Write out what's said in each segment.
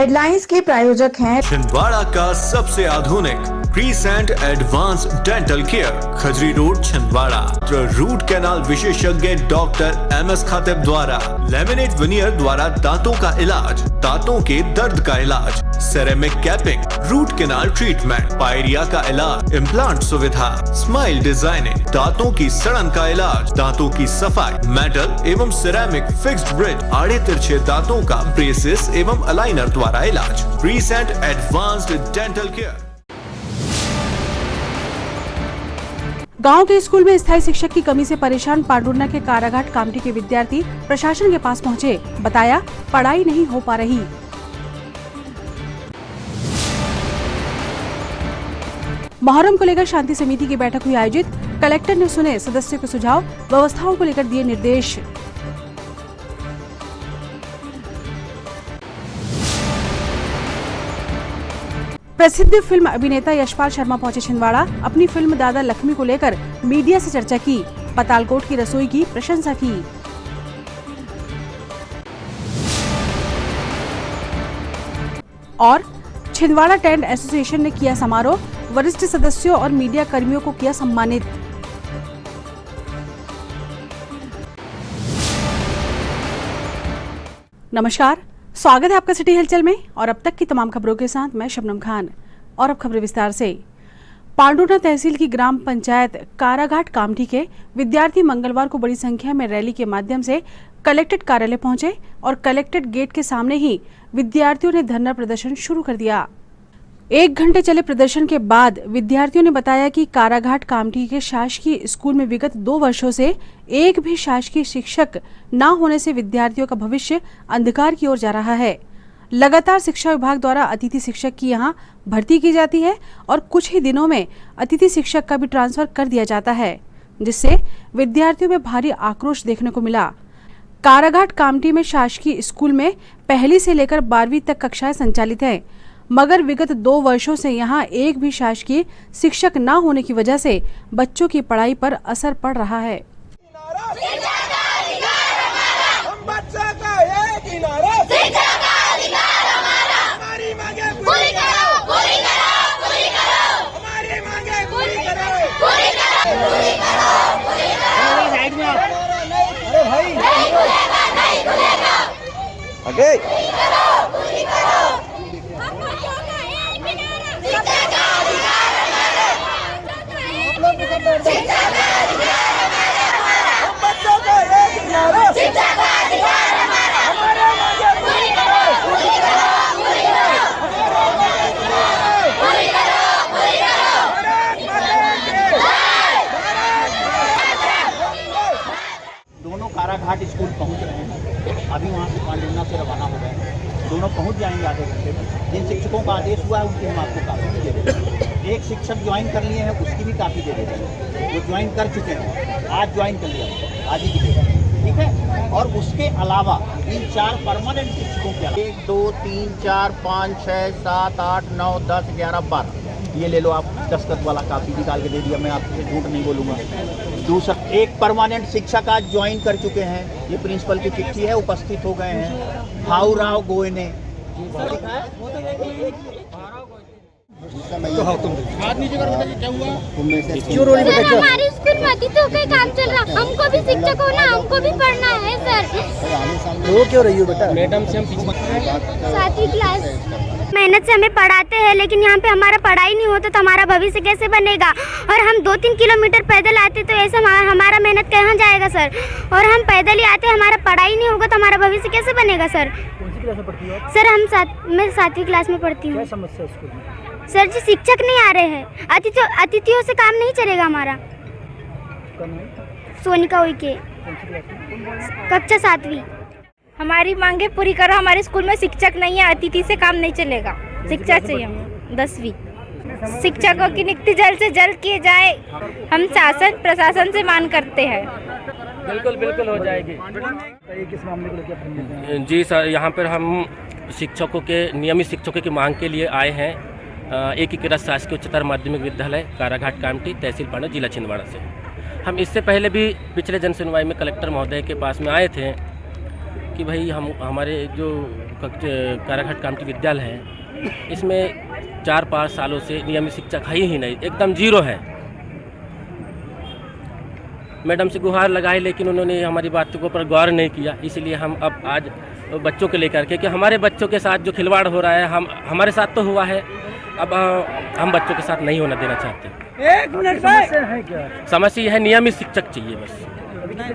Headlines के प्रायोजक हैं छिंदवाड़ा का सबसे आधुनिक crescent advance dental care, Khajri road Chhindwara. Root canal विशेषज्ञ डॉक्टर MS खातिब द्वारा लेमिनेट विनियर द्वारा दांतों का इलाज, दांतों के दर्द का इलाज, ceramic capping, root canal treatment, pyorrhoea का इलाज, इम्प्लांट सुविधा, स्माइल डिजाइनिंग, दांतों की सड़न का इलाज, दांतों की सफाई, मेटल एवं सिरेमिक फिक्स्ड ब्रिज, आड़े तिरछे दांतों का ब्रेसेस एवं अलाइनर द्वारा इलाज। Crescent advanced dental care. गांव के स्कूल में स्थायी शिक्षक की कमी से परेशान पांडुर्ना के काराघाट कामठी के विद्यार्थी प्रशासन के पास पहुंचे। बताया पढ़ाई नहीं हो पा रही। मुहर्रम को लेकर शांति समिति की बैठक हुई आयोजित। कलेक्टर ने सुने सदस्यों के सुझाव, व्यवस्थाओं को लेकर दिए निर्देश। प्रसिद्ध फिल्म अभिनेता यशपाल शर्मा पहुंचे छिंदवाड़ा। अपनी फिल्म दादा लक्ष्मी को लेकर मीडिया से चर्चा की। पतालकोट की रसोई की प्रशंसा की। और छिंदवाड़ा टेंट एसोसिएशन ने किया समारोह, वरिष्ठ सदस्यों और मीडिया कर्मियों को किया सम्मानित। नमस्कार, स्वागत है आपका सिटी हलचल में और अब तक की तमाम खबरों के साथ मैं शबनम खान। और अब खबरें विस्तार से। पांडुर्ना तहसील की ग्राम पंचायत काराघाट कामठी के विद्यार्थी मंगलवार को बड़ी संख्या में रैली के माध्यम से कलेक्ट्रेट कार्यालय पहुंचे और कलेक्ट्रेट गेट के सामने ही विद्यार्थियों ने धरना प्रदर्शन शुरू कर दिया। 1 घंटे चले प्रदर्शन के बाद विद्यार्थियों ने बताया कि काराघाट कामठी के शासकीय स्कूल में विगत 2 वर्षों से एक भी शासकीय शिक्षक न होने से विद्यार्थियों का भविष्य अंधकार की ओर जा रहा है। लगातार शिक्षा विभाग द्वारा अतिथि शिक्षक की यहां भर्ती की जाती है और कुछ ही दिनों में अतिथि शिक्षक का भी ट्रांसफर कर दिया जाता है, जिससे विद्यार्थियों में भारी आक्रोश देखने को मिला। काराघाट कामठी में शासकीय स्कूल में पहली से लेकर 12वीं तक कक्षाएं संचालित हैं, मगर विगत 2 वर्षों से यहां एक भी शासकीय शिक्षक न होने की वजह से बच्चों की पढ़ाई पर असर पड़ रहा है। दोनों काराघाट स्कूल पहुंच रहे हैं। अभी वहाँ से पांडुर्ना से रवाना हो गए। दोनों पहुंच जाएंगे आधे घंटे में। जिन शिक्षकों का आदेश हुआ है उनकी हम आपको कापी भी दे देंगे। एक शिक्षक ज्वाइन कर लिए हैं, उसकी भी कापी दे देंगे। वो ज्वाइन कर चुके हैं, आज ज्वाइन कर लिया, आज ही की डेट, ठीक है। और उसके अलावा इन 4 परमानेंट शिक्षकों के अलावा 1 2 3 4 5 6 7 8 9 10 11 12 ये ले लो आप। दस्तखत वाला कापी निकाल के दे दिया, मैं आपसे झूठ नहीं बोलूँगा। दूसरा, एक परमानेंट शिक्षक आज ज्वाइन कर चुके हैं। ये प्रिंसिपल की चिट्ठी है, उपस्थित हो गए हैं। हाउ राव गोयने तो हाँ, तुम हाथ नीचे करो बेटा। क्या हुआ? क्यों रोनी बेटा? क्या हमारे स्कूल में अतिथियों का काम चल रहा, हमको भी शिक्षक होना, हमको भी पढ़ना है सर। रो क्यों रही हो बेटा? मैडम से हम 7वीं क्लास मेहनत से हमें पढ़ाते हैं, लेकिन यहाँ पे हमारा पढ़ाई नहीं होता तो हमारा भविष्य कैसे बनेगा? और हम 2-3 किलोमीटर पैदल आते तो ऐसा हमारा मेहनत कहाँ जाएगा सर? और हम पैदल ही आते, हमारा पढ़ाई नहीं होगा तो हमारा भविष्य कैसे बनेगा सर? कौन सी क्लास में पढ़ती हो? सर मैं 7वीं क्लास में पढ़ती हूँ। क्या समस्या स्कूल में? सर जी शिक्षक नहीं आ रहे हैं, अतिथियों से काम नहीं चलेगा हमारा। सोनिका उइके, कक्षा 7वीं। हमारी मांगे पूरी करो। हमारे स्कूल में शिक्षक नहीं है, अतिथि से काम नहीं चलेगा। शिक्षक चाहिए हमें 10वीं। शिक्षकों की नियुक्ति जल्द से जल्द किए जाए, हम शासन प्रशासन से मांग करते हैं। बिल्कुल हो जाएगी। किस मामले को लेकर? जी सर, यहाँ पर हम शिक्षकों के नियमित शिक्षकों की मांग के लिए आए हैं। एकीकृत शासकीय उच्चतर माध्यमिक विद्यालय काराघाट कामठी, तहसील पांडुर्ना, जिला छिंदवाड़ा से। हम इससे पहले भी पिछले जन सुनवाई में कलेक्टर महोदय के पास में आए थे कि भाई हमारे जो काराघाट कामठी विद्यालय है, इसमें 4-5 सालों से नियमित शिक्षक है ही नहीं, एकदम जीरो है। मैडम से गुहार लगाई लेकिन उन्होंने हमारी बातों के ऊपर गौर नहीं किया, इसलिए हम अब आज बच्चों को लेकर के कि हमारे बच्चों के साथ जो खिलवाड़ हो रहा है हमारे साथ तो हुआ है, अब हम बच्चों के साथ नहीं होना देना चाहते। समस्या है क्या? समस्या है नियमित शिक्षक चाहिए बस,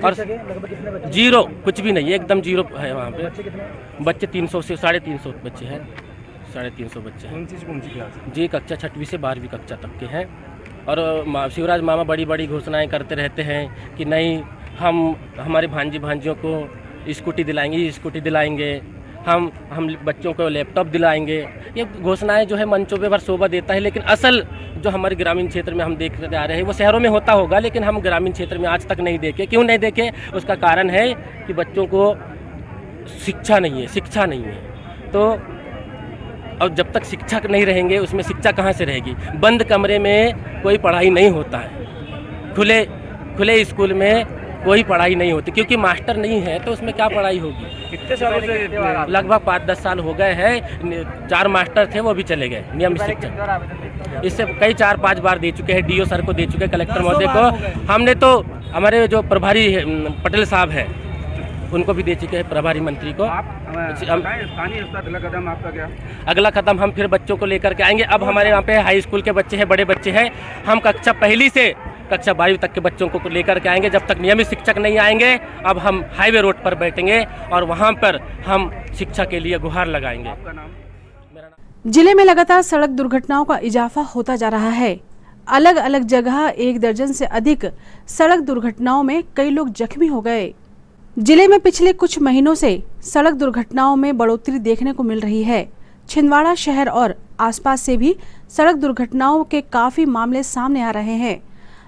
और लगभग कितने बच्चे? जीरो, कुछ भी नहीं है, एकदम जीरो है वहाँ पे। बच्चे कितने? बच्चे 300 से 350 बच्चे हैं, 350 बच्चे हैं कौन सी क्लास? जी। कक्षा 6वीं से 12वीं कक्षा तक के हैं। और शिवराज मामा बड़ी बड़ी घोषणाएं करते रहते हैं कि नहीं, हम हमारे भांजियों को स्कूटी दिलाएंगे, हम बच्चों को लैपटॉप दिलाएंगे। ये घोषणाएं जो है मंचों पे भर शोभा देता है, लेकिन असल जो हमारे ग्रामीण क्षेत्र में हम देखते आ रहे हैं वो शहरों में होता होगा, लेकिन हम ग्रामीण क्षेत्र में आज तक नहीं देखे। क्यों नहीं देखे? उसका कारण है कि बच्चों को शिक्षा नहीं है। तो और जब तक शिक्षक नहीं रहेंगे उसमें शिक्षा कहाँ से रहेगी? बंद कमरे में कोई पढ़ाई नहीं होता है, खुले स्कूल में कोई पढ़ाई नहीं होती, क्योंकि मास्टर नहीं है तो उसमें क्या पढ़ाई होगी। कितने सालों से? लगभग 5-10 साल हो गए हैं। 4 मास्टर थे, वो भी चले गए नियमित शिक्षक। इससे कई 4-5 बार दे चुके हैं, डीओ सर को दे चुके हैं, कलेक्टर महोदय को। हमने तो हमारे जो प्रभारी पटेल साहब हैं उनको भी दे चुके हैं, प्रभारी मंत्री को। स्थानीय अगला कदम आपका क्या? अगला कदम हम फिर बच्चों को लेकर के आएंगे। अब हमारे यहाँ पे हाई स्कूल के बच्चे हैं, बड़े बच्चे हैं, हम कक्षा 1 से कक्षा 12वीं तक के बच्चों को लेकर के आएंगे। जब तक नियमित शिक्षक नहीं आएंगे, अब हम हाईवे रोड पर बैठेंगे और वहाँ पर हम शिक्षा के लिए गुहार लगाएंगे। आपका नाम? मेरा नाम जिले में लगातार सड़क दुर्घटनाओं का इजाफा होता जा रहा है। अलग अलग जगह 1 दर्जन से अधिक सड़क दुर्घटनाओं में कई लोग जख्मी हो गए। जिले में पिछले कुछ महीनों से सड़क दुर्घटनाओं में बढ़ोतरी देखने को मिल रही है। छिंदवाड़ा शहर और आसपास से भी सड़क दुर्घटनाओं के काफी मामले सामने आ रहे हैं।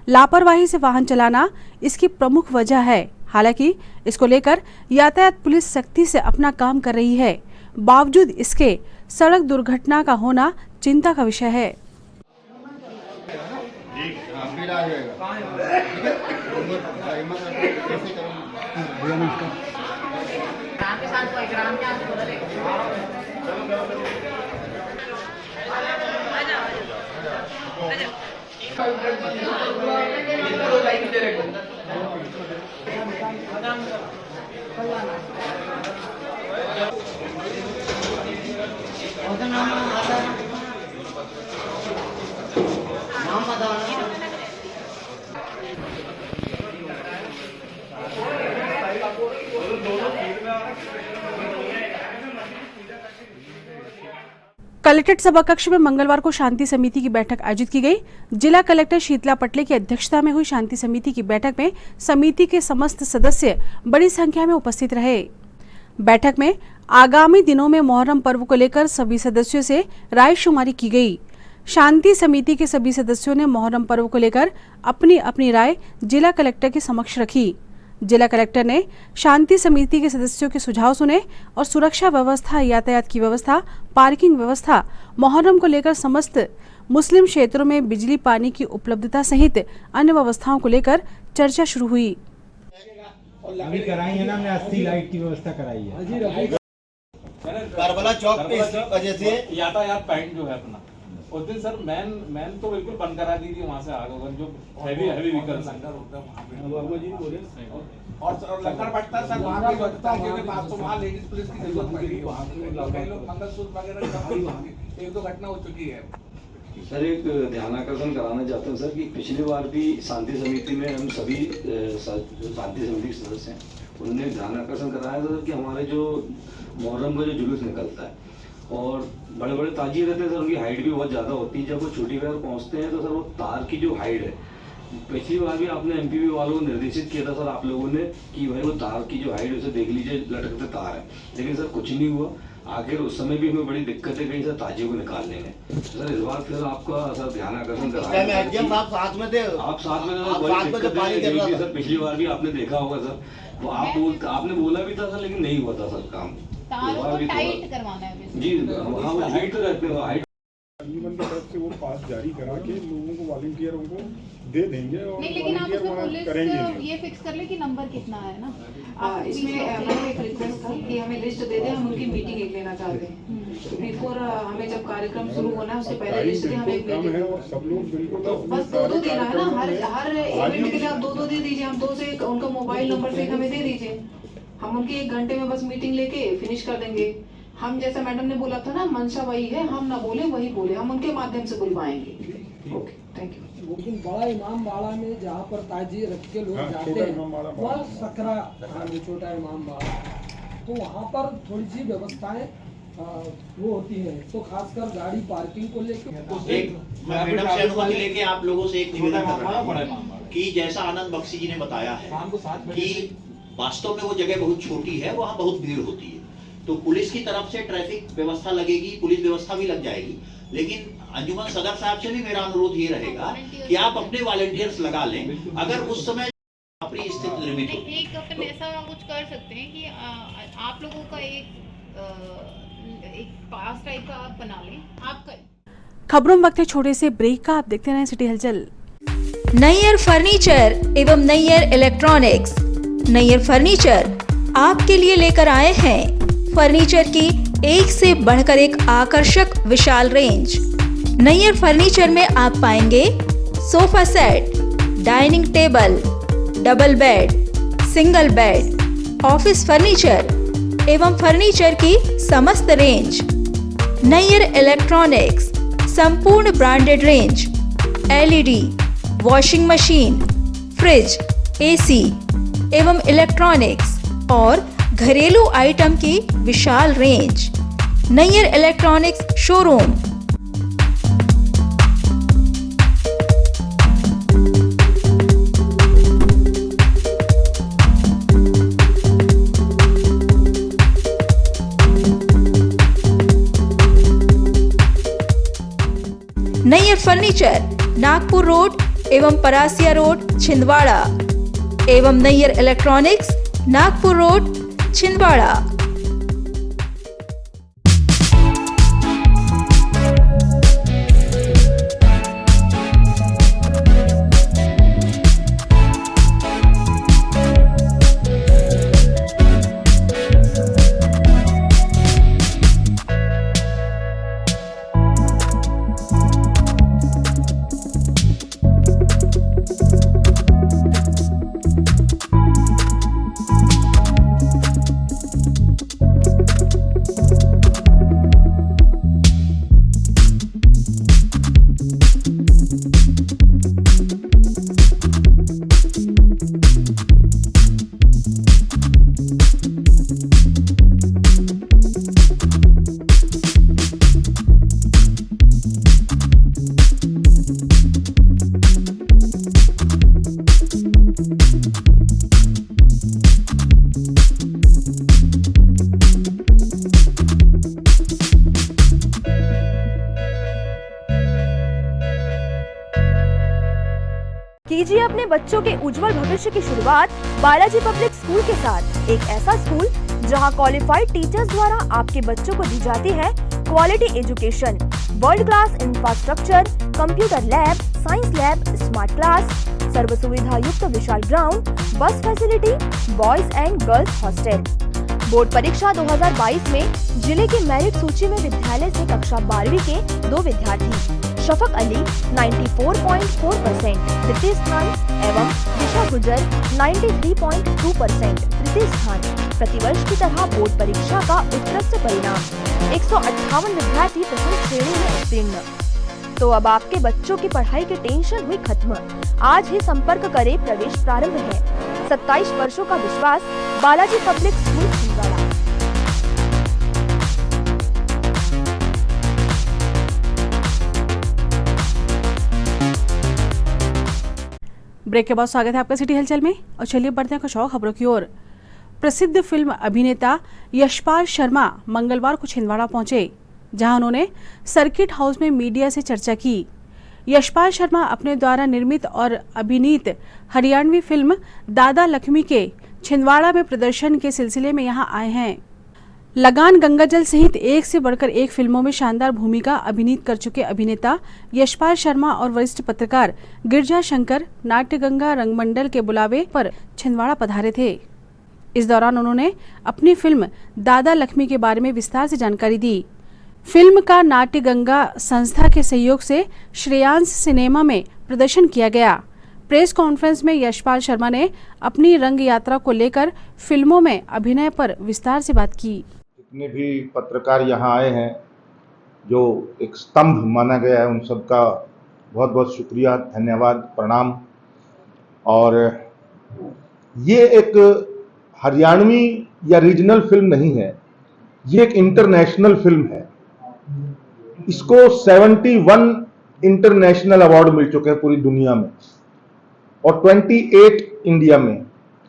लापरवाही से वाहन चलाना इसकी प्रमुख वजह है। हालांकि इसको लेकर यातायात पुलिस सख्ती से अपना काम कर रही है, बावजूद इसके सड़क दुर्घटना का होना चिंता का विषय है। कलेक्ट्रेट सभा कक्ष में मंगलवार को शांति समिति की बैठक आयोजित की गई। जिला कलेक्टर शीतला पटले की अध्यक्षता में हुई शांति समिति की बैठक में समिति के समस्त सदस्य बड़ी संख्या में उपस्थित रहे। बैठक में आगामी दिनों में मोहर्रम पर्व को लेकर सभी सदस्यों से रायशुमारी की गई। शांति समिति के सभी सदस्यों ने मोहर्रम पर्व को लेकर अपनी अपनी राय जिला कलेक्टर के समक्ष रखी। जिला कलेक्टर ने शांति समिति के सदस्यों के सुझाव सुने और सुरक्षा व्यवस्था, यातायात की व्यवस्था, पार्किंग व्यवस्था, मोहर्रम को लेकर समस्त मुस्लिम क्षेत्रों में बिजली पानी की उपलब्धता सहित अन्य व्यवस्थाओं को लेकर चर्चा शुरू हुई। अभी कराई है ना, हमने 80 लाइट की व्यवस्था कराई है। कारबला चौक पे इस वजह से यातायात पॉइंट जो है अपना, उस दिन सर मैन तो बिल्कुल बंद करा दी थी। वहाँ से आगे जो हैवी व्हीकल्स और लक्कड़ पड़ता है सर, वहाँ पे के पास तो वहाँ लेडीज पुलिस की जरूरत पड़ी। वहाँ कई लोग मंगलसूत्र वगैरह 1-2 घटना हो चुकी है। सर एक ध्यान आकर्षण कराना चाहता हूँ सर कि पिछली बार भी शांति समिति में हम सभी जो शांति समिति के सदस्य हैं उन्होंने ध्यान आकर्षण कराया सर कि हमारे जो मुहर्रम का जो जुलूस निकलता है और बड़े बड़े ताजिए रहते हैं सर, उनकी हाइट भी बहुत ज़्यादा होती है। जब वो छोटी वगैरह पहुँचते हैं तो सर वो तार की जो हाइट है, पिछली बार भी आपने एमपीवी वालों को निर्देशित किया था सर आप लोगों ने कि भाई वो तार की जो हाइट उसे देख लीजिए, लटकते तार है, लेकिन सर कुछ नहीं हुआ। आखिर उस समय भी हमें बड़ी दिक्कतें गई सर ताजियों को निकालने में। सर इस बार फिर आपका सर ध्यान आकर्षण कराया, आप साथ में थे, आप साथ में बड़ी दिक्कतें गई सर। पिछली बार भी आपने देखा होगा सर, वो आपने बोला भी था सर, लेकिन नहीं हुआ था सर काम। तारों को टाइट करवाना है जी, हाँ वो हाइट तो रहते हैं, हाइट अंजुमन की तरफ से वो पास जारी करा के लोगों को, वॉलंटियरों को दे देंगे और नहीं, लेकिन आप उसमें पुलिस करेंगे। ये फिक्स कर ले कि नंबर कितना है ना। इसमें मैंने एक रिक्वेस्ट था कि हमें लिस्ट दे दें, हम उनकी मीटिंग एक लेना चाहते हैं। बिफोर हमें जब कार्यक्रम शुरू होना है उससे पहले लिस्ट दें, हमें एक मीटिंग है और सब लोग बिल्कुल तो बस 2-2 देना है ना, हर इवेंट के लिए आप 2-2 दे दीजिए। हम 2 से उनका मोबाइल नंबर से हमें दे दीजिए, हम उनकी 1 घंटे में बस मीटिंग लेके फिनिश कर देंगे। हम जैसा मैडम ने बोला था ना, मंशा वही है, हम ना बोले वही बोले, हम उनके माध्यम से बुलवाएंगे। Okay, thank you. लेकिन बड़ा इमाम बाड़ा में जहाँ पर ताजिए रख के लोग जाते हैं, वहाँ सकरा छोटा इमाम बाड़ा, तो वहाँ पर थोड़ी सी व्यवस्थाएं वो होती है, तो खासकर गाड़ी पार्किंग को लेकर एक मैडम से अनुमति लेके आप लोगों से एक निवेदन कर रहा हूं कि जैसा आनंद बख्शी जी ने बताया है कि वास्तव में वो जगह बहुत छोटी है, वहाँ बहुत भीड़ होती है, तो पुलिस की तरफ से ट्रैफिक व्यवस्था लगेगी, पुलिस व्यवस्था भी लग जाएगी। लेकिन अंजुमन सदर साहब से भी मेरा अनुरोध ये रहेगा कि आप अपने वॉलंटियर्स लगा लें, अगर उस समय अपनी स्थिति लिमिट हो। एक अपन ऐसा कुछ कर सकते हैं कि आप लोगों का एक पास टाइप का आप बना लें। आपका खबरों में वक्त है छोटे से ब्रेक का, आप देखते रहें सिटी हलचल। नैयर फर्नीचर एवं नैयर इलेक्ट्रॉनिक्स। नैयर फर्नीचर आपके लिए लेकर आए हैं फर्नीचर की एक से बढ़कर एक आकर्षक विशाल रेंज। नैयर फर्नीचर में आप पाएंगे sofa set, dining table, double bed, single bed, office furniture एवं फर्नीचर की समस्त रेंज। नैयर इलेक्ट्रॉनिक्स संपूर्ण branded range, LED, washing machine, fridge, AC एवं इलेक्ट्रॉनिक्स और घरेलू आइटम की विशाल range. Nayyar electronics showroom. Nayyar furniture Nagpur road एवं परासिया रोड छिंदवाड़ा एवं नैयर इलेक्ट्रॉनिक्स नागपुर रोड छिंदवाड़ा। कीजिए अपने बच्चों के उज्जवल भविष्य की शुरुआत बालाजी पब्लिक स्कूल के साथ। एक ऐसा स्कूल जहां क्वालिफाइड टीचर्स द्वारा आपके बच्चों को दी जाती है quality education, world class infrastructure, computer lab, science lab, smart class, सर्व सुविधा युक्त विशाल ground, bus facility, boys and girls hostel. Board परीक्षा 2022 में जिले की मेरिट सूची में विद्यालय से कक्षा 12वीं के 2 विद्यार्थी शफक अली 94.4% तृतीय स्थान एवं दिशा गुजर 93.2% तृतीय स्थान। प्रतिवर्ष की तरह बोर्ड परीक्षा का उत्कृष्ट परिणाम 158 विद्यार्थी प्रथम श्रेणी में उत्तीर्ण। तो अब आपके बच्चों की पढ़ाई की टेंशन हुई खत्म। आज ही संपर्क करें, प्रवेश प्रारंभ है। 27 वर्षों का विश्वास, Balaji public school Chhindwara. Break के बाद स्वागत है आपका सिटी हलचल में और चलिए बढ़ते हैं कुछ और खबरों की ओर। प्रसिद्ध फिल्म अभिनेता यशपाल शर्मा मंगलवार को छिंदवाड़ा पहुंचे, जहां उन्होंने सर्किट हाउस में मीडिया से चर्चा की। यशपाल शर्मा अपने द्वारा निर्मित और अभिनीत हरियाणवी फिल्म दादा लक्ष्मी के छिंदवाड़ा में प्रदर्शन के सिलसिले में यहां आए हैं। लगान, गंगाजल सहित एक से बढ़कर एक फिल्मों में शानदार भूमिका अभिनीत कर चुके अभिनेता यशपाल शर्मा और वरिष्ठ पत्रकार गिरजा शंकर नाट्यगंगा रंगमंडल के बुलावे पर छिंदवाड़ा पधारे थे। इस दौरान उन्होंने अपनी फिल्म दादा लक्ष्मी के बारे में विस्तार से जानकारी दी। फिल्म का नाट्यगंगा संस्था के सहयोग से श्रेयांश सिनेमा में प्रदर्शन किया गया। प्रेस कॉन्फ्रेंस में यशपाल शर्मा ने अपनी रंग यात्रा को लेकर फिल्मों में अभिनय पर विस्तार से बात की। जितने भी पत्रकार यहाँ आए हैं, जो एक स्तंभ माना गया है, उन सबका बहुत बहुत शुक्रिया, धन्यवाद, प्रणाम। और ये एक हरियाणवी या रीजनल फिल्म नहीं है, ये एक इंटरनेशनल फिल्म है। इसको 71 इंटरनेशनल अवार्ड मिल चुके हैं पूरी दुनिया में और 28 इंडिया में,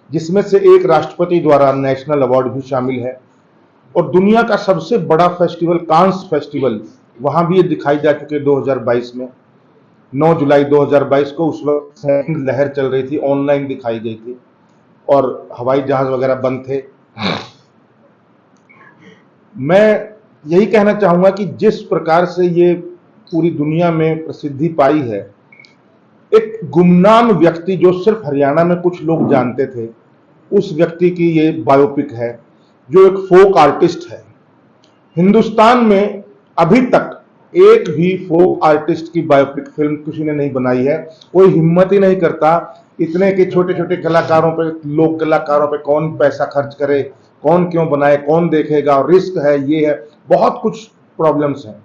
जिसमें से एक राष्ट्रपति द्वारा नेशनल अवार्ड भी शामिल है। और दुनिया का सबसे बड़ा फेस्टिवल कांस फेस्टिवल, वहां भी ये दिखाई जा चुके 2022 में। 9 जुलाई 2022 को उस वक्त सेकंड लहर चल रही थी, ऑनलाइन दिखाई गई थी और हवाई जहाज वगैरह बंद थे। मैं यही कहना चाहूंगा कि जिस प्रकार से ये पूरी दुनिया में प्रसिद्धि पाई है, एक गुमनाम व्यक्ति जो सिर्फ हरियाणा में कुछ लोग जानते थे, उस व्यक्ति की ये बायोपिक है, जो एक फोक आर्टिस्ट है। हिंदुस्तान में अभी तक एक भी फोक आर्टिस्ट की बायोपिक फिल्म किसी ने नहीं बनाई है। कोई हिम्मत ही नहीं करता इतने के छोटे छोटे कलाकारों पे, लोक कलाकारों पे कौन पैसा खर्च करे, कौन क्यों बनाए, कौन देखेगा, और रिस्क है, ये है, बहुत कुछ प्रॉब्लम्स हैं।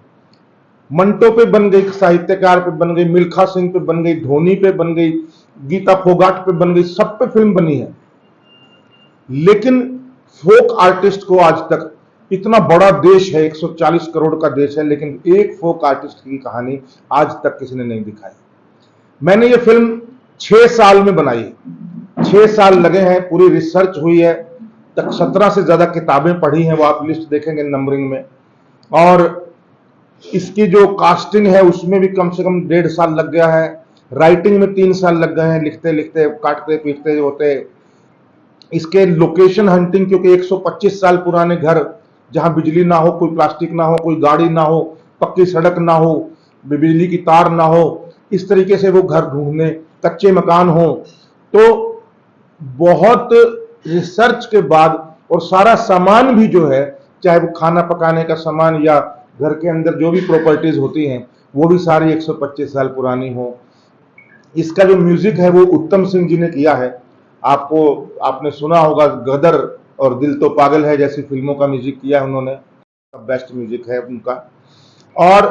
मंटो पे बन गई, साहित्यकार पे बन गई, मिल्खा सिंह पे बन गई, धोनी पे बन गई, गीता फोगाट पे बन गई, सब पे फिल्म बनी है। लेकिन फोक आर्टिस्ट को आज तक, इतना बड़ा देश है, 140 करोड़ का देश है, लेकिन एक फोक आर्टिस्ट की कहानी आज तक किसी ने नहीं दिखाई। मैंने ये फिल्म 6 साल में बनाई, 6 साल लगे हैं, पूरी रिसर्च हुई है, तक 17 से ज्यादा किताबें पढ़ी हैं, वो आप लिस्ट देखेंगे नंबरिंग में। और इसकी जो कास्टिंग है उसमें भी कम से कम 1.5 साल लग गया है, राइटिंग में 3 साल लग गए हैं, लिखते लिखते, काटते पीटते होते। इसके लोकेशन हंटिंग, क्योंकि 125 साल पुराने घर जहां बिजली ना हो, कोई प्लास्टिक ना हो, कोई गाड़ी ना हो, पक्की सड़क ना हो, बिजली की तार ना हो, इस तरीके से वो घर ढूंढने, कच्चे मकान हो, तो बहुत रिसर्च के बाद, और सारा सामान भी जो है, चाहे वो खाना पकाने का सामान या घर के अंदर जो भी प्रॉपर्टीज होती हैं, वो भी सारी 125 साल पुरानी हो। इसका जो म्यूजिक है वो उत्तम सिंह जी ने किया है। आपने सुना होगा, गदर और दिल तो पागल है जैसी फिल्मों का म्यूजिक किया है उन्होंने, बेस्ट म्यूजिक है उनका। और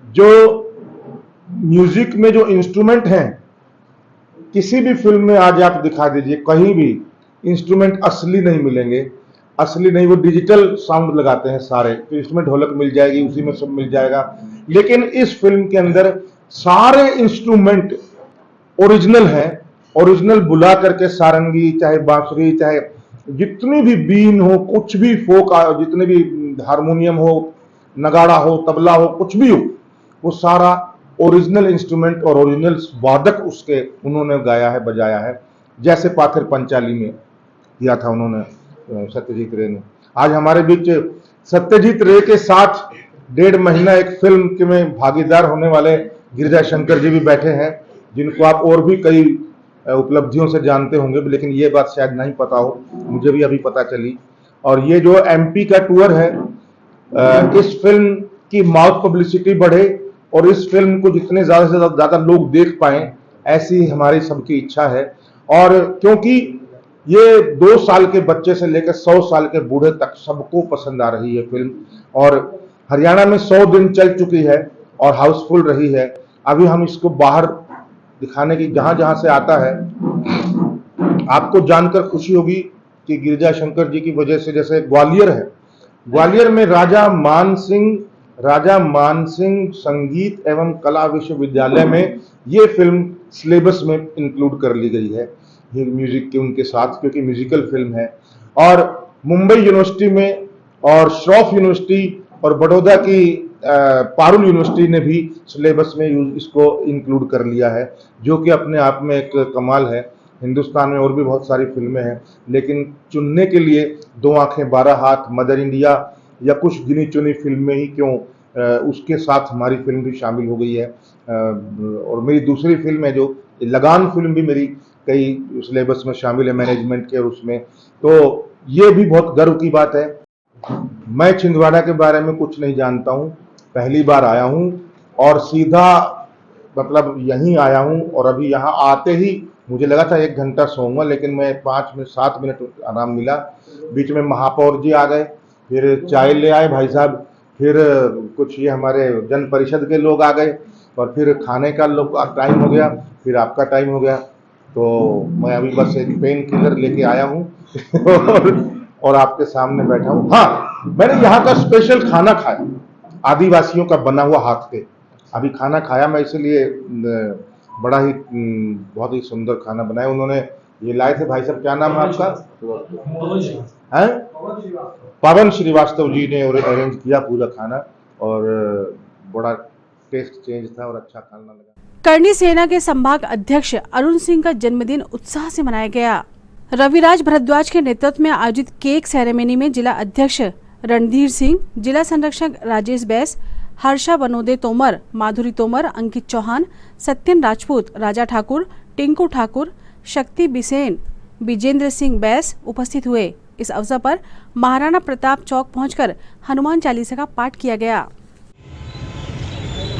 जो म्यूजिक में जो इंस्ट्रूमेंट हैं, किसी भी फिल्म में आज आप दिखा दीजिए, कहीं भी इंस्ट्रूमेंट असली नहीं मिलेंगे, असली नहीं, वो डिजिटल साउंड लगाते हैं सारे। तो इंस्ट्रूमेंट ढोलक मिल जाएगी, उसी में सब मिल जाएगा, लेकिन इस फिल्म के अंदर सारे इंस्ट्रूमेंट ओरिजिनल है। ओरिजिनल बुला करके सारंगी, चाहे बांसुरी, चाहे जितनी भी बीन हो, कुछ भी फोक, जितने भी हारमोनियम हो, नगाड़ा हो, तबला हो, कुछ भी हो, वो सारा ओरिजिनल इंस्ट्रूमेंट और ओरिजिनल वादक उसके उन्होंने गाया है, बजाया है। जैसे पाथर पंचाली में किया था उन्होंने सत्यजीत रे ने। आज हमारे बीच सत्यजीत रे के साथ 1.5 महीना एक फिल्म के में भागीदार होने वाले गिरजा शंकर जी भी बैठे हैं, जिनको आप और भी कई उपलब्धियों से जानते होंगे, लेकिन ये बात शायद नहीं पता हो, मुझे भी अभी पता चली। और ये जो एमपी का टूर है, इस फिल्म की माउथ पब्लिसिटी बढ़े और इस फिल्म को जितने ज्यादा से ज्यादा लोग देख पाए, ऐसी हमारी सबकी इच्छा है। और क्योंकि ये 2 साल के बच्चे से लेकर 100 साल के बूढ़े तक सबको पसंद आ रही है फिल्म, और हरियाणा में 100 दिन चल चुकी है और हाउसफुल रही है। अभी हम इसको बाहर दिखाने की, जहां जहां से आता है, आपको जानकर खुशी होगी कि गिरजा शंकर जी की वजह से, जैसे ग्वालियर है, ग्वालियर में राजा मान सिंह संगीत एवं कला विश्वविद्यालय में ये फिल्म सिलेबस में इंक्लूड कर ली गई है, म्यूजिक के उनके साथ, क्योंकि म्यूजिकल फिल्म है। और मुंबई यूनिवर्सिटी में और श्रॉफ यूनिवर्सिटी और बड़ौदा की पारुल यूनिवर्सिटी ने भी सिलेबस में इसको इंक्लूड कर लिया है, जो कि अपने आप में एक कमाल है हिंदुस्तान में और भी बहुत सारी फिल्में हैं, लेकिन चुनने के लिए 2 आंखें 12 हाथ, मदर इंडिया या कुछ गिनी चुनी फिल्में ही क्यों, उसके साथ हमारी फिल्म भी शामिल हो गई है। और मेरी दूसरी फिल्म है जो लगान फिल्म भी मेरी कई सिलेबस में शामिल है मैनेजमेंट के, और उसमें तो ये भी बहुत गर्व की बात है। मैं छिंदवाड़ा के बारे में कुछ नहीं जानता हूँ, पहली बार आया हूँ और सीधा मतलब यहीं आया हूँ, और अभी यहाँ आते ही मुझे लगा था 1 घंटा सोऊंगा, लेकिन मैं 7 मिनट आराम मिला। बीच में महापौर जी आ गए, फिर चाय ले आए भाई साहब, फिर कुछ ये हमारे जन परिषद के लोग आ गए, और फिर खाने का टाइम हो गया, फिर आपका टाइम हो गया। तो मैं अभी बस एक पेन किलर लेके आया हूँ और आपके सामने बैठा हूँ। हाँ, मैंने यहाँ का स्पेशल खाना खाया, आदिवासियों का बना हुआ हाथ से अभी खाना खाया मैं, इसलिए बड़ा ही बहुत ही सुंदर खाना बनाया उन्होंने। ये लाए थे भाई साहब, क्या नाम है आपका? हैं? पवन श्रीवास्तव जी ने अरेंज किया पूरा खाना, और बड़ा टेस्ट चेंज था और अच्छा खाना लगा। करनी सेना के संभाग अध्यक्ष अरुण सिंह का जन्मदिन उत्साह से मनाया गया। रविराज भारद्वाज के नेतृत्व में आयोजित केक सेरेमनी में जिला अध्यक्ष रणधीर सिंह, जिला संरक्षक राजेश बैस, हर्षा बनोदे तोमर, माधुरी तोमर, अंकित चौहान, सत्यन राजपूत, राजा ठाकुर, टिंकू ठाकुर, शक्ति बिसेन, विजेंद्र सिंह बैस उपस्थित हुए। इस अवसर पर महाराणा प्रताप चौक पहुंचकर हनुमान चालीसा का पाठ किया गया।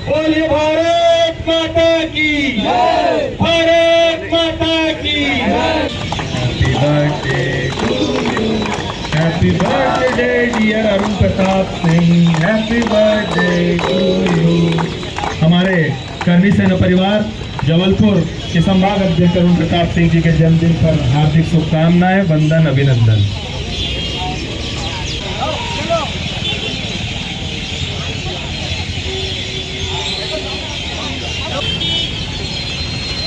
बोलिए भारत माता की जय, भारत माता की जय। Happy birthday dear Arun Pratap Singh, happy birthday to you. हमारे करनी सेना परिवार जबलपुर के संभाग अध्यक्ष अरुण प्रताप सिंह जी के जन्मदिन पर हार्दिक शुभकामनाएं, वंदन, अभिनंदन।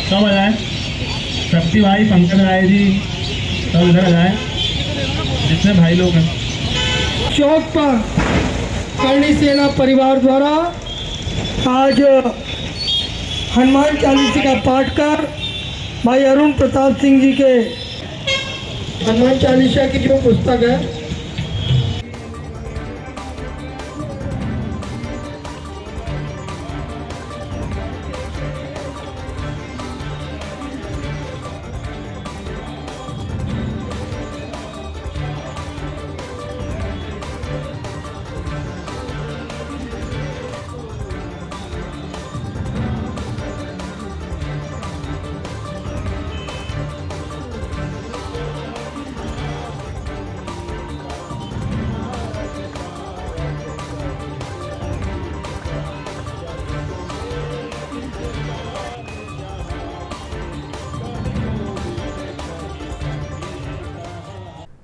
सब आ जाए, शक्ति भाई, पंकज राय जी, सब इधर आ जाए, जितने भाई लोग हैं। चौक पर करनी सेना परिवार द्वारा आज हनुमान चालीसा का पाठ कर भाई अरुण प्रताप सिंह जी के हनुमान चालीसा की जो पुस्तक है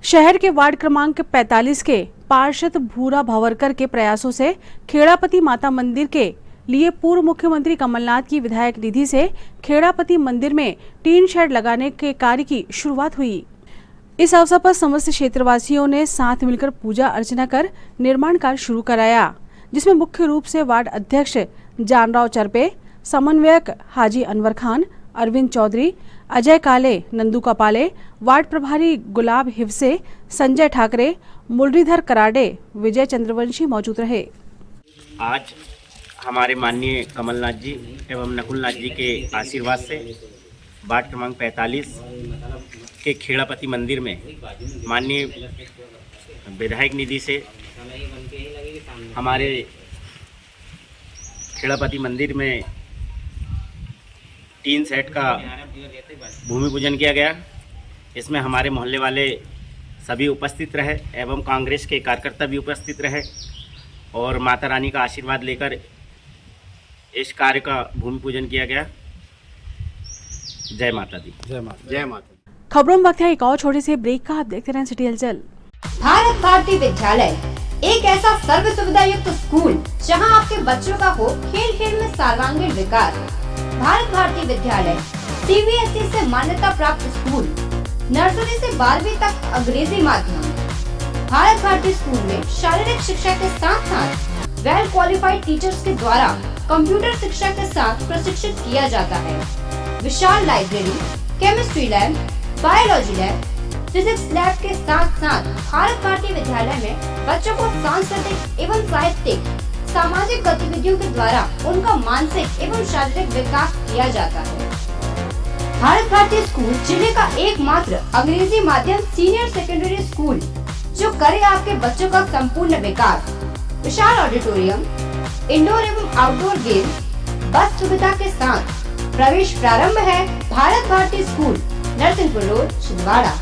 शहर के वार्ड क्रमांक 45 के पार्षद भूरा भंवरकर के प्रयासों से खेड़ापति माता मंदिर के लिए पूर्व मुख्यमंत्री कमलनाथ की विधायक निधि से खेड़ापति मंदिर में टीन शेड लगाने के कार्य की शुरुआत हुई। इस अवसर पर समस्त क्षेत्रवासियों ने साथ मिलकर पूजा अर्चना कर निर्माण कार्य शुरू कराया, जिसमें मुख्य रूप से वार्ड अध्यक्ष जानराव चरपे, समन्वयक हाजी अनवर खान, अरविंद चौधरी, अजय काले, नंदू कपाले, वार्ड प्रभारी गुलाब हिवसे, संजय ठाकरे, मुरलीधर कराडे, विजय चंद्रवंशी मौजूद रहे। आज हमारे माननीय कमलनाथ जी एवं नकुलनाथ जी के आशीर्वाद से वार्ड क्रमांक 45 के खेड़ापति मंदिर में माननीय विधायक निधि से हमारे खेड़ापति मंदिर में 3 सेट का भूमि पूजन किया गया। इसमें हमारे मोहल्ले वाले सभी उपस्थित रहे एवं कांग्रेस के कार्यकर्ता भी उपस्थित रहे और माता रानी का आशीर्वाद लेकर इस कार्य का भूमि पूजन किया गया। जय माता दी। जय माता। जय माता। खबरों में वक्त है एक और छोटे से ब्रेक का। आप देखते रहें सिटी हलचल। भारत भारती विद्यालय एक ऐसा सर्व सुविधा युक्त स्कूल जहां आपके बच्चों का हो खेल खेल में सर्वांगीण विकास। भारत भारती विद्यालय CBSE से मान्यता प्राप्त स्कूल, नर्सरी से 12वीं तक अंग्रेजी माध्यम। भारत भारती स्कूल में शारीरिक शिक्षा के साथ साथ वेल क्वालिफाइड टीचर्स के द्वारा कंप्यूटर शिक्षा के साथ प्रशिक्षित किया जाता है। विशाल library, chemistry lab, biology lab, physics lab के साथ साथ भारत भारती विद्यालय में बच्चों को सांस्कृतिक एवं साहित्यिक सामाजिक गतिविधियों के द्वारा उनका मानसिक एवं शारीरिक विकास किया जाता है। भारत भारती स्कूल जिले का एकमात्र अंग्रेजी माध्यम सीनियर सेकेंडरी स्कूल जो करे आपके बच्चों का संपूर्ण विकास। विशाल ऑडिटोरियम, इंडोर एवं आउटडोर गेम्स, बस सुविधा के साथ प्रवेश प्रारंभ है Bharat Bharati school, Narsinghpur road, Chhindwara.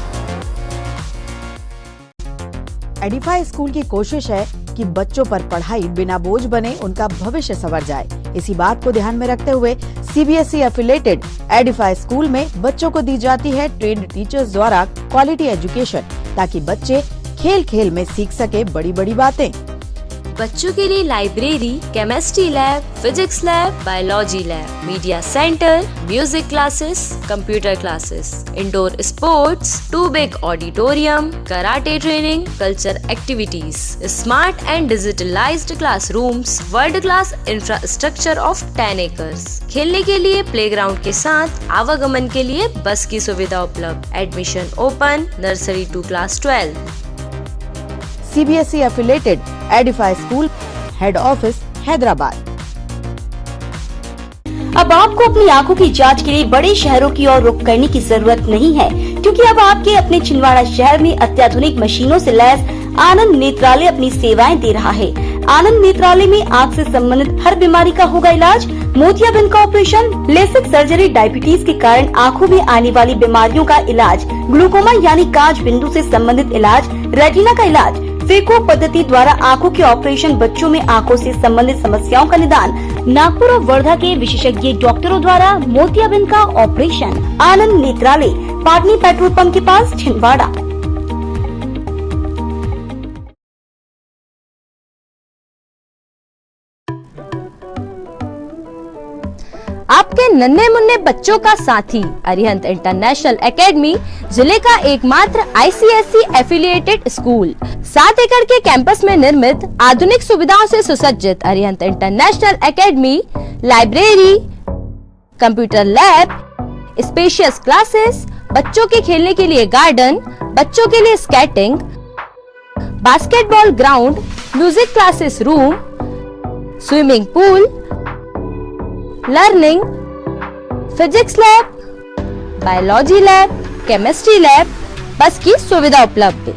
Edify school की कोशिश है कि बच्चों पर पढ़ाई बिना बोझ बने उनका भविष्य संवर जाए। इसी बात को ध्यान में रखते हुए सीबीएसई एफिलेटेड एडिफाई स्कूल में बच्चों को दी जाती है ट्रेन्ड टीचर्स द्वारा क्वालिटी एजुकेशन, ताकि बच्चे खेल खेल में सीख सके बड़ी बड़ी बातें। बच्चों के लिए library, chemistry lab, physics lab, biology lab, media centre, music classes, computer classes, indoor sports, 2 big auditorium, karate training, culture activities, smart and digitalised classrooms, world class infrastructure of 10 acres. खेलने के लिए प्लेग्राउंड के साथ आवागमन के लिए बस की सुविधा उपलब्ध। Admission open nursery to class 12। CBSE affiliated Edify school, head office Hyderabad. अब आपको अपनी आंखों की जांच के लिए बड़े शहरों की ओर रुख करने की जरूरत नहीं है, क्योंकि अब आपके अपने छिंदवाड़ा शहर में अत्याधुनिक मशीनों से लैस आनंद नेत्रालय अपनी सेवाएं दे रहा है। आनंद नेत्रालय में आँख से संबंधित हर बीमारी का होगा इलाज। मोतियाबिंद का ऑपरेशन, लेसिक सर्जरी, डायबिटीज के कारण आँखों में आने वाली बीमारियों का इलाज, ग्लूकोमा यानी कांच बिंदु से संबंधित इलाज, रेटिना का इलाज, फेको पद्धति द्वारा आंखों के ऑपरेशन, बच्चों में आंखों से संबंधित समस्याओं का निदान, नागपुर और वर्धा के विशेषज्ञ डॉक्टरों द्वारा मोतियाबिंद का ऑपरेशन। आनंद नेत्रालय, पाटनी पेट्रोल पंप के पास, छिंदवाड़ा। आपके नन्हे मुन्ने बच्चों का साथी अरिहंत इंटरनेशनल एकेडमी, जिले का एकमात्र आईसीएसई एफिलिएटेड स्कूल। 7 एकड़ के कैंपस में निर्मित आधुनिक सुविधाओं से सुसज्जित Arihant international academy, library, computer lab, spacious classes, बच्चों के खेलने के लिए गार्डन, बच्चों के लिए skating, basketball ground, music classes room, swimming pool, learning, physics lab, biology lab, chemistry lab, बस की सुविधा उपलब्ध।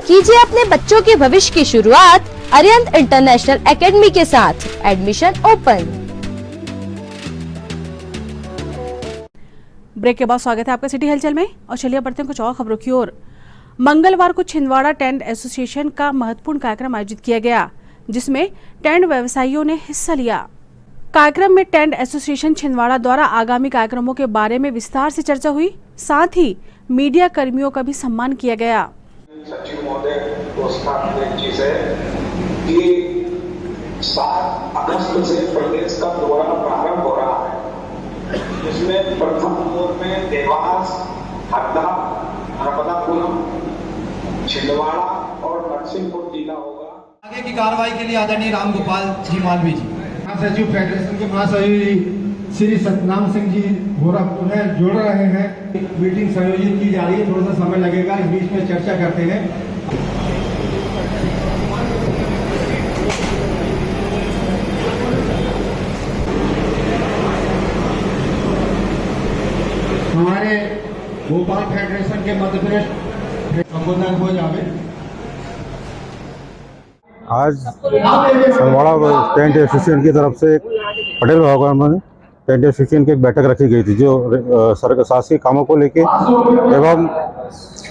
कीजिए अपने बच्चों के भविष्य की शुरुआत अरिहंत इंटरनेशनल एकेडमी के साथ। Admission open. ब्रेक के बाद स्वागत है आपका सिटी हलचल में, और चलिए बढ़ते हैं कुछ और खबरों की ओर। मंगलवार को छिंदवाड़ा टेंट एसोसिएशन का महत्वपूर्ण कार्यक्रम आयोजित किया गया, जिसमें टेंट व्यवसायियों ने हिस्सा लिया। कार्यक्रम में टेंट एसोसिएशन छिंदवाड़ा द्वारा आगामी कार्यक्रमों के बारे में विस्तार से चर्चा हुई, साथ ही मीडिया कर्मियों का भी सम्मान किया गया। सचिव महोदय को स्थापित चीज है कि 7 अगस्त से प्रदेश का दौरा प्रारंभ हो रहा है, जिसमें प्रथम दौर में देवास, हरदा, नर्मदापुरम, छिंदवाड़ा और नरसिंहपुर जिला होगा। आगे की कार्रवाई के लिए आदरणीय रामगोपाल जी मालवी जी, महासचिव फेडरेशन के महासचिव श्री सतनाम सिंह जी गोरखपुर है, जोड़ रहे हैं। मीटिंग संयोजित की जा रही है, थोड़ा सा समय लगेगा, इस बीच में चर्चा करते हैं। हमारे भोपाल फेडरेशन के मध्य प्रदेश संबोधन हो जावे। आज छिंदवाड़ा टेंट एसोसिएशन की तरफ से पटेल भवन में टेंट एसोसिएशन की एक बैठक रखी गई थी, जो शासकीय कामों को लेके एवं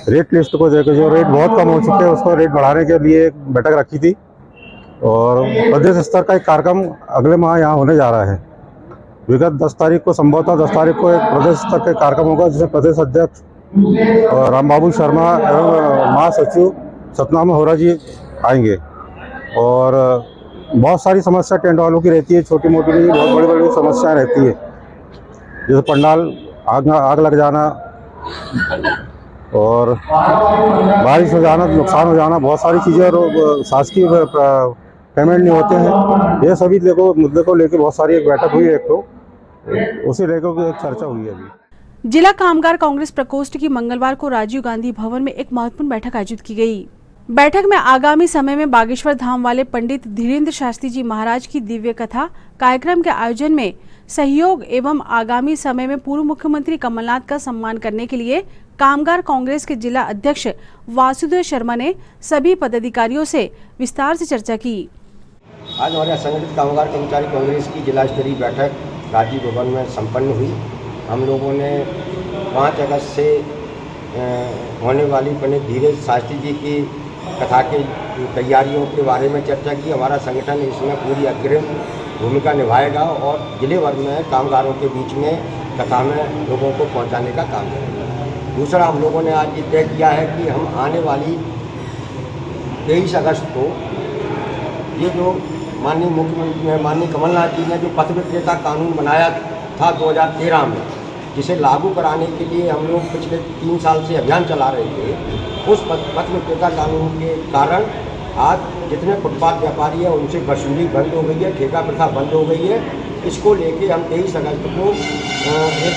रेट लिस्ट को देखकर, जो रेट बहुत कम हो चुके हैं उसको रेट बढ़ाने के लिए एक बैठक रखी थी। और प्रदेश स्तर का एक कार्यक्रम अगले माह यहाँ होने जा रहा है। विगत 10 तारीख को, संभवतः 10 तारीख को एक प्रदेश स्तर का कार्यक्रम होगा, जिसमें प्रदेश अध्यक्ष रामबाबू शर्मा एवं महासचिव सतनाम होरा जी आएंगे। और बहुत सारी समस्या टेंट वालों की रहती है, छोटी मोटी नहीं, बहुत बड़ी बड़ी समस्याएं रहती है, जैसे पंडाल आग लग जाना और बारिश हो जाना, नुकसान हो जाना, बहुत सारी चीज़ें। और शासकीय पेमेंट नहीं होते हैं। ये सभी मुद्दे को लेकर बहुत सारी एक बैठक हुई है, एक तो उसी लेकर एक चर्चा हुई है अभी। जिला कामगार कांग्रेस प्रकोष्ठ की मंगलवार को राजीव गांधी भवन में एक महत्वपूर्ण बैठक आयोजित की गई। बैठक में आगामी समय में बागेश्वर धाम वाले पंडित धीरेन्द्र शास्त्री जी महाराज की दिव्य कथा कार्यक्रम के आयोजन में सहयोग एवं आगामी समय में पूर्व मुख्यमंत्री कमलनाथ का सम्मान करने के लिए कामगार कांग्रेस के जिला अध्यक्ष वासुदेव शर्मा ने सभी पदाधिकारियों से विस्तार से चर्चा की। आज हमारे असंगठित कामगार कर्मचारी कांग्रेस की जिला स्तरीय बैठक राजीव भवन में संपन्न हुई। हम लोगों ने 5 अगस्त से होने वाली पंडित धीरेन्द्र शास्त्री जी की कथा की तैयारियों के बारे में चर्चा की। हमारा संगठन इसमें पूरी अग्रिम भूमिका निभाएगा और जिले भर में कामगारों के बीच में कथा में लोगों को पहुंचाने का काम करेंगे। दूसरा, हम लोगों ने आज ये तय किया है कि हम आने वाली 23 अगस्त को ये जो माननीय मुख्यमंत्री माननीय कमलनाथ जी ने जो पथ विक्रेता कानून बनाया था 2013 में, जिसे लागू कराने के लिए हम लोग पिछले 3 साल से अभियान चला रहे थे, उस पथ विक्रेता कानून के कारण आज जितने फुटपाथ व्यापारी हैं उनसे वसूली बंद हो गई है, ठेका प्रथा बंद हो गई है। इसको लेके हम 23 अगस्त को एक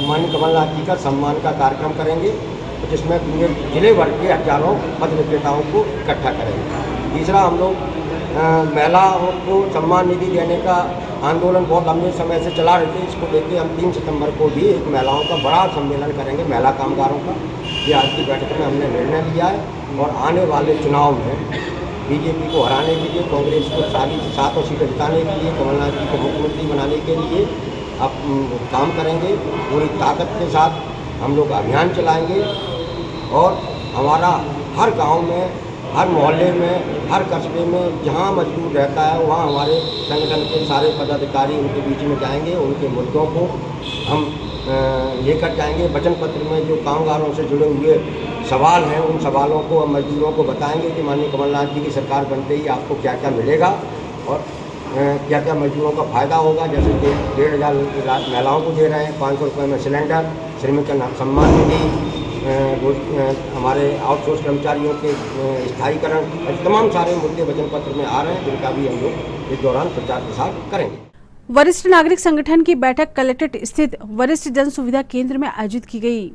माननीय कमलनाथ जी का सम्मान का कार्यक्रम करेंगे, जिसमें पूरे जिले भर के हजारों पथ विक्रेताओं को इकट्ठा करेंगे। तीसरा, हम लोग महिलाओं को सम्मान निधि देने का आंदोलन बहुत लंबे समय से चला रहे थे। इसको लेके हम 3 सितंबर को भी एक महिलाओं का बड़ा सम्मेलन करेंगे, महिला कामगारों का। ये आज की बैठक में हमने निर्णय लिया है और आने वाले चुनाव में बीजेपी को हराने के लिए, कांग्रेस को 7 सीटें जिताने के लिए, कमलनाथ जी को मुख्यमंत्री बनाने के लिए अब काम करेंगे। पूरी ताकत के साथ हम लोग अभियान चलाएंगे और हमारा हर गांव में, हर मोहल्ले में, हर कस्बे में जहां मजदूर रहता है वहां हमारे संगठन के सारे पदाधिकारी उनके बीच में जाएंगे। उनके मुद्दों को हम लेकर जाएंगे। वचन पत्र में जो कामगारों से जुड़े हुए सवाल हैं, उन सवालों को हम मजदूरों को बताएंगे कि माननीय कमलनाथ जी की सरकार बनते ही आपको क्या क्या मिलेगा और क्या क्या मजदूरों का फ़ायदा होगा। जैसे 1,500 महिलाओं को दे रहे हैं, 500 रुपये में सिलेंडर, श्रमिक सम्मान निधि, हमारे आउटसोर्स कर्मचारियों के स्थायीकरण, तमाम सारे मुद्दे वचन पत्र में आ रहे हैं, जिनका भी हम लोग इस दौरान प्रचार प्रसार करेंगे। वरिष्ठ नागरिक संगठन की बैठक कलेक्ट्रेट स्थित वरिष्ठ जन सुविधा केंद्र में आयोजित की गई।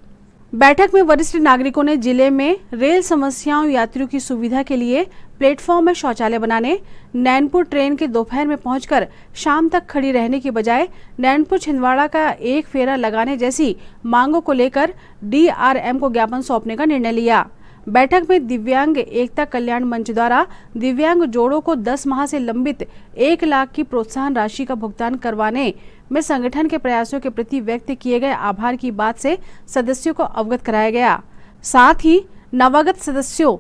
बैठक में वरिष्ठ नागरिकों ने जिले में रेल समस्याओं, यात्रियों की सुविधा के लिए प्लेटफॉर्म में शौचालय बनाने, नैनपुर ट्रेन के दोपहर में पहुंचकर शाम तक खड़ी रहने की बजाय नैनपुर छिंदवाड़ा का एक फेरा लगाने जैसी मांगों को लेकर DRM को ज्ञापन सौंपने का निर्णय लिया। बैठक में दिव्यांग एकता कल्याण मंच द्वारा दिव्यांग जोड़ों को 10 माह से लंबित 1 लाख की प्रोत्साहन राशि का भुगतान करवाने में संगठन के प्रयासों के प्रति व्यक्त किए गए आभार की बात से सदस्यों को अवगत कराया गया। साथ ही नवागत सदस्यों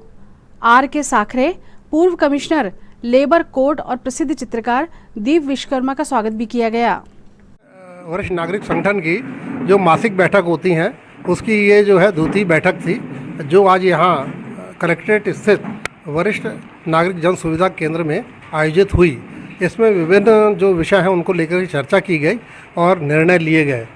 RK साखरे, पूर्व कमिश्नर लेबर कोड और प्रसिद्ध चित्रकार दीप विश्वकर्मा का स्वागत भी किया गया। वरिष्ठ नागरिक संगठन की जो मासिक बैठक होती हैं उसकी ये जो है दूसरी बैठक थी, जो आज यहाँ कलेक्ट्रेट स्थित वरिष्ठ नागरिक जन सुविधा केंद्र में आयोजित हुई। इसमें विभिन्न जो विषय हैं उनको लेकर चर्चा की गई और निर्णय लिए गए।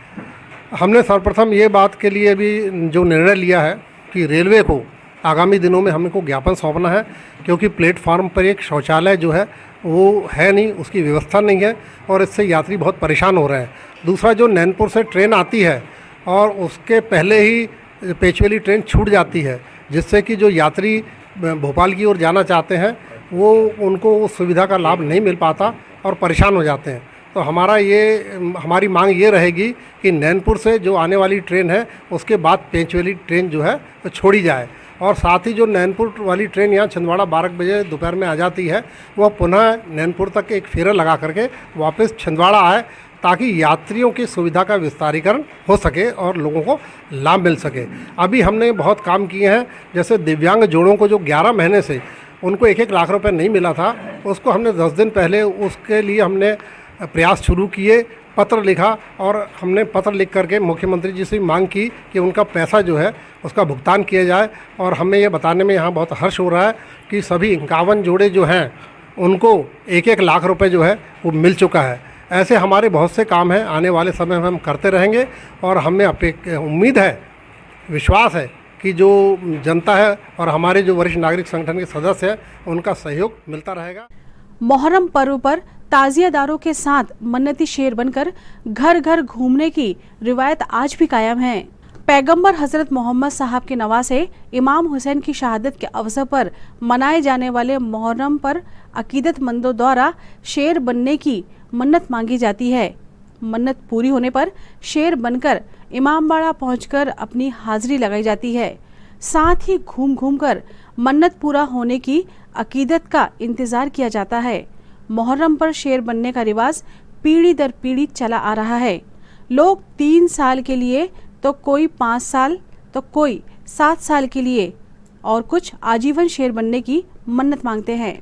हमने सर्वप्रथम ये बात के लिए भी जो निर्णय लिया है कि रेलवे को आगामी दिनों में हमको ज्ञापन सौंपना है, क्योंकि प्लेटफार्म पर एक शौचालय जो है वो है नहीं, उसकी व्यवस्था नहीं है और इससे यात्री बहुत परेशान हो रहे हैं। दूसरा, जो नैनपुर से ट्रेन आती है और उसके पहले ही पेचवेली ट्रेन छूट जाती है, जिससे कि जो यात्री भोपाल की ओर जाना चाहते हैं वो उनको उस सुविधा का लाभ नहीं मिल पाता और परेशान हो जाते हैं। तो हमारी मांग ये रहेगी कि नैनपुर से जो आने वाली ट्रेन है उसके बाद पेचवेली ट्रेन जो है वो छोड़ी जाए और साथ ही जो नैनपुर वाली ट्रेन यहाँ छिंदवाड़ा 12 बजे दोपहर में आ जाती है वह पुनः नैनपुर तक एक फेरा लगा करके वापस छिंदवाड़ा आए, ताकि यात्रियों की सुविधा का विस्तारीकरण हो सके और लोगों को लाभ मिल सके। अभी हमने बहुत काम किए हैं, जैसे दिव्यांग जोड़ों को जो 11 महीने से उनको 1-1 लाख रुपए नहीं मिला था, उसको हमने 10 दिन पहले उसके लिए हमने प्रयास शुरू किए, पत्र लिखा और हमने पत्र लिख करके मुख्यमंत्री जी से मांग की कि उनका पैसा जो है उसका भुगतान किया जाए। और हमें ये बताने में यहाँ बहुत हर्ष हो रहा है कि सभी 51 जोड़े जो हैं उनको 1-1 लाख रुपए जो है वो मिल चुका है। ऐसे हमारे बहुत से काम हैं, आने वाले समय में हम करते रहेंगे और हमें उम्मीद है, विश्वास है कि जो जनता है और हमारे जो वरिष्ठ नागरिक संगठन के सदस्य हैं उनका सहयोग मिलता रहेगा। मोहर्रम पर्व पर ताजियादारों के साथ मन्नती शेर बनकर घर घर घूमने की रिवायत आज भी कायम है। पैगंबर हजरत मोहम्मद साहब के नवासे इमाम हुसैन की शहादत के अवसर पर मनाए जाने वाले मोहर्रम पर अकीदतमंदों द्वारा शेर बनने की मन्नत मांगी जाती है। मन्नत पूरी होने पर शेर बनकर इमामबाड़ा पहुंचकर अपनी हाजिरी लगाई जाती है। साथ ही घूम घूम कर मन्नत पूरा होने की अकीदत का इंतजार किया जाता है। मोहर्रम पर शेर बनने का रिवाज पीढ़ी दर पीढ़ी चला आ रहा है। लोग 3 साल के लिए तो कोई 5 साल तो कोई 7 साल के लिए और कुछ आजीवन शेर बनने की मन्नत मांगते हैं।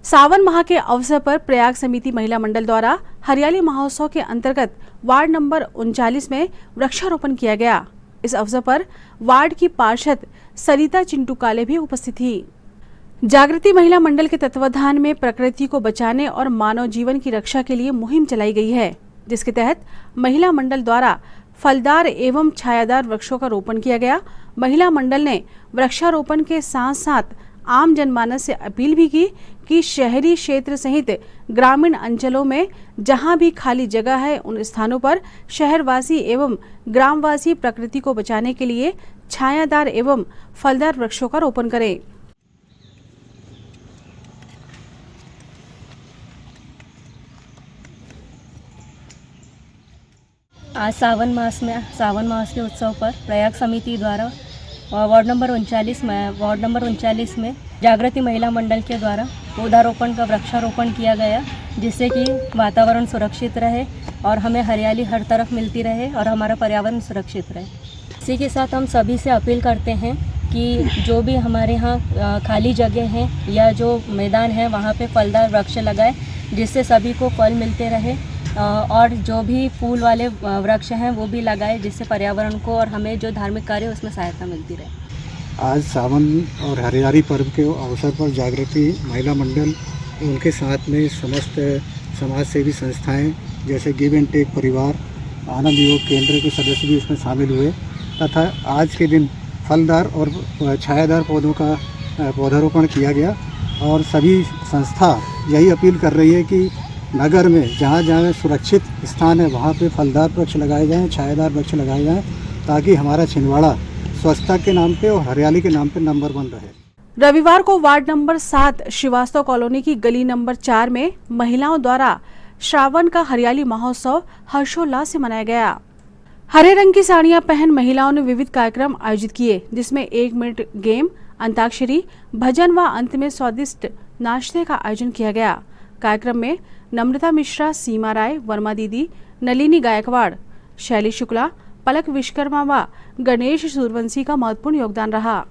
सावन माह के अवसर पर प्रयाग समिति महिला मंडल द्वारा हरियाली महोत्सव के अंतर्गत वार्ड नंबर 39 में वृक्षारोपण किया गया। इस अवसर पर वार्ड की पार्षद सरिता चिंटू काले भी उपस्थित थी। जागृति महिला मंडल के तत्वाधान में प्रकृति को बचाने और मानव जीवन की रक्षा के लिए मुहिम चलाई गई है, जिसके तहत महिला मंडल द्वारा फलदार एवं छायादार वृक्षों का रोपण किया गया। महिला मंडल ने वृक्षारोपण के साथ साथ आम जनमानस से अपील भी की कि शहरी क्षेत्र सहित ग्रामीण अंचलों में जहां भी खाली जगह है उन स्थानों पर शहरवासी एवं ग्रामवासी प्रकृति को बचाने के लिए छायादार एवं फलदार वृक्षों का रोपण करें। आज सावन मास के उत्सव पर प्रयाग समिति द्वारा वार्ड नंबर 39 में जागृति महिला मंडल के द्वारा पौधारोपण का वृक्षारोपण किया गया, जिससे कि वातावरण सुरक्षित रहे और हमें हरियाली हर तरफ मिलती रहे और हमारा पर्यावरण सुरक्षित रहे। इसी के साथ हम सभी से अपील करते हैं कि जो भी हमारे यहाँ खाली जगह हैं या जो मैदान है वहाँ पे फलदार वृक्ष लगाए, जिससे सभी को फल मिलते रहे और जो भी फूल वाले वृक्ष हैं वो भी लगाए, जिससे पर्यावरण को और हमें जो धार्मिक कार्य है उसमें सहायता मिलती रहे। आज सावन और हरियाली पर्व के अवसर पर जागृति महिला मंडल, उनके साथ में समस्त समाज सेवी संस्थाएं जैसे गिव एंड टेक परिवार, आनंद योग केंद्र के सदस्य भी इसमें शामिल हुए तथा आज के दिन फलदार और छायादार पौधों का पौधारोपण किया गया। और सभी संस्था यही अपील कर रही है कि नगर में जहाँ जहाँ सुरक्षित स्थान है वहाँ पे फलदार वृक्ष लगाए जाएँ, छायादार वृक्ष लगाए जाएँ, ताकि हमारा छिंदवाड़ा स्वच्छता के नाम पे और हरियाली के नाम पे नंबर 1 रहे। रविवार को वार्ड नंबर 7 श्रीवास्तव कॉलोनी की गली नंबर 4 में महिलाओं द्वारा श्रावण का हरियाली महोत्सव हर्षोल्लास से मनाया गया। हरे रंग की साड़ियां पहन महिलाओं ने विविध कार्यक्रम आयोजित किए, जिसमें 1 मिनट गेम, अंताक्षरी, भजन व अंत में स्वादिष्ट नाश्ते का आयोजन किया गया। कार्यक्रम में नम्रता मिश्रा, सीमा राय, वर्मा दीदी, नलिनी गायकवाड़, शैली शुक्ला, पलक विश्वकर्मा व गणेश सूर्यवंशी का महत्वपूर्ण योगदान रहा।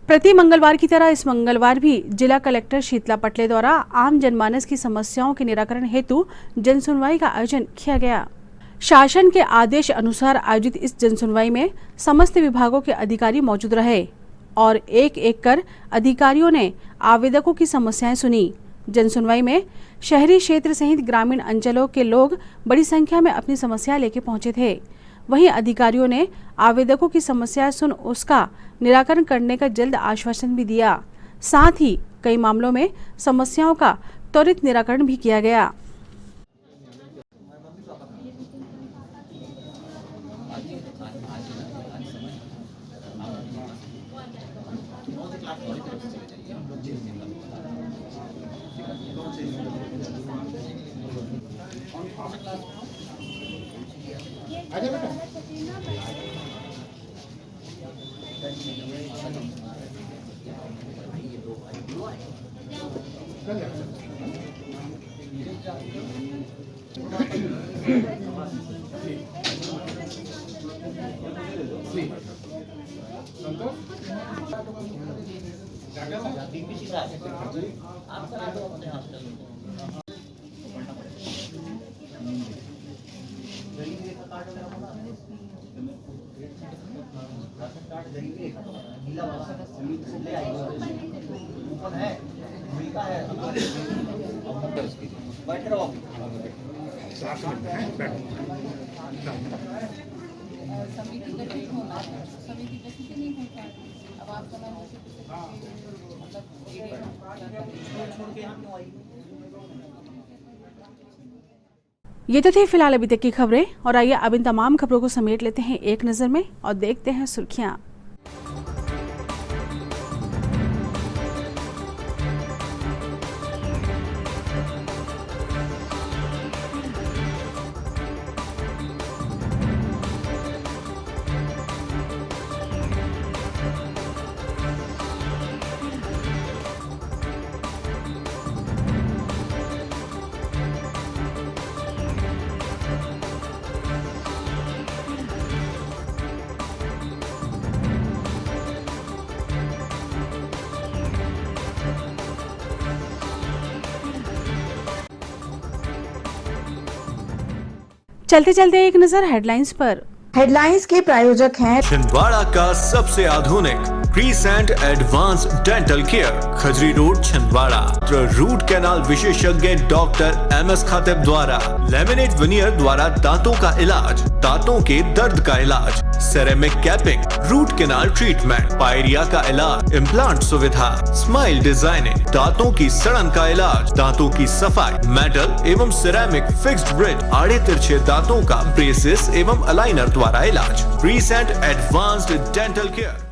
प्रति मंगलवार की तरह इस मंगलवार भी जिला कलेक्टर शीतला पटले द्वारा आम जनमानस की समस्याओं के निराकरण हेतु जनसुनवाई का आयोजन किया गया। शासन के आदेश अनुसार आयोजित इस जनसुनवाई में समस्त विभागों के अधिकारी मौजूद रहे और एक एक कर अधिकारियों ने आवेदकों की समस्याएं सुनी। जनसुनवाई में शहरी क्षेत्र सहित ग्रामीण अंचलों के लोग बड़ी संख्या में अपनी समस्या लेके पहुंचे थे। वहीं अधिकारियों ने आवेदकों की समस्या सुन उसका निराकरण करने का जल्द आश्वासन भी दिया। साथ ही कई मामलों में समस्याओं का त्वरित निराकरण भी किया गया। समिति गठित होना, समिति गठित नहीं होता। अब आपका नाम ये तो थी फिलहाल अभी तक की खबरें और आइए अब इन तमाम खबरों को समेट लेते हैं एक नजर में और देखते हैं सुर्खियां। चलते चलते एक नजर हेडलाइंस पर। हेडलाइंस के प्रायोजक हैं छिंदवाड़ा का सबसे आधुनिक crescent advance dental care, Khajri road, Chhindwara. Root canal विशेषज्ञ डॉक्टर MS खातिब द्वारा लेमिनेट विनियर द्वारा दांतों का इलाज, दांतों के दर्द का इलाज, ceramic capping, root canal treatment, pyorrhoea का इलाज, इम्प्लांट सुविधा, स्माइल डिजाइनिंग, दांतों की सड़न का इलाज, दांतों की सफाई, मेटल एवं सिरेमिक फिक्स्ड ब्रिज, आड़े तिरछे दांतों का ब्रेसेस एवं अलाइनर द्वारा इलाज। Precinct advanced dental care.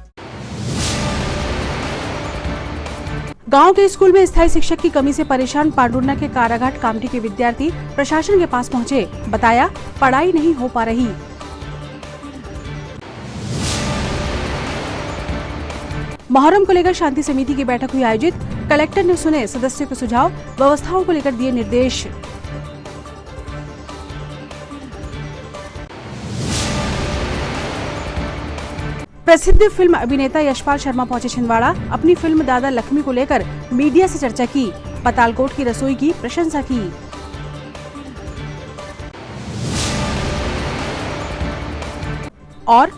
गांव के स्कूल में स्थायी शिक्षक की कमी से परेशान पांडुर्ना के काराघाट कामठी के विद्यार्थी प्रशासन के पास पहुंचे। बताया पढ़ाई नहीं हो पा रही। मुहर्रम को लेकर शांति समिति की बैठक हुई आयोजित। कलेक्टर ने सुने सदस्यों के सुझाव, व्यवस्थाओं को लेकर दिए निर्देश। प्रसिद्ध फिल्म अभिनेता यशपाल शर्मा पहुंचे छिंदवाड़ा। अपनी फिल्म दादा लक्ष्मी को लेकर मीडिया से चर्चा की। पतालकोट की रसोई की प्रशंसा की। और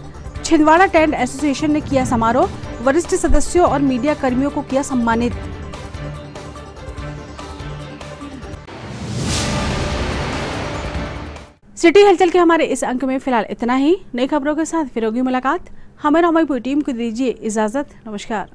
छिंदवाड़ा टेंट एसोसिएशन ने किया समारोह। वरिष्ठ सदस्यों और मीडिया कर्मियों को किया सम्मानित। सिटी हलचल के हमारे इस अंक में फिलहाल इतना ही। नई खबरों के साथ फिर होगी मुलाकात। हमें और हमारी पूरी टीम को दीजिए इजाजत। नमस्कार।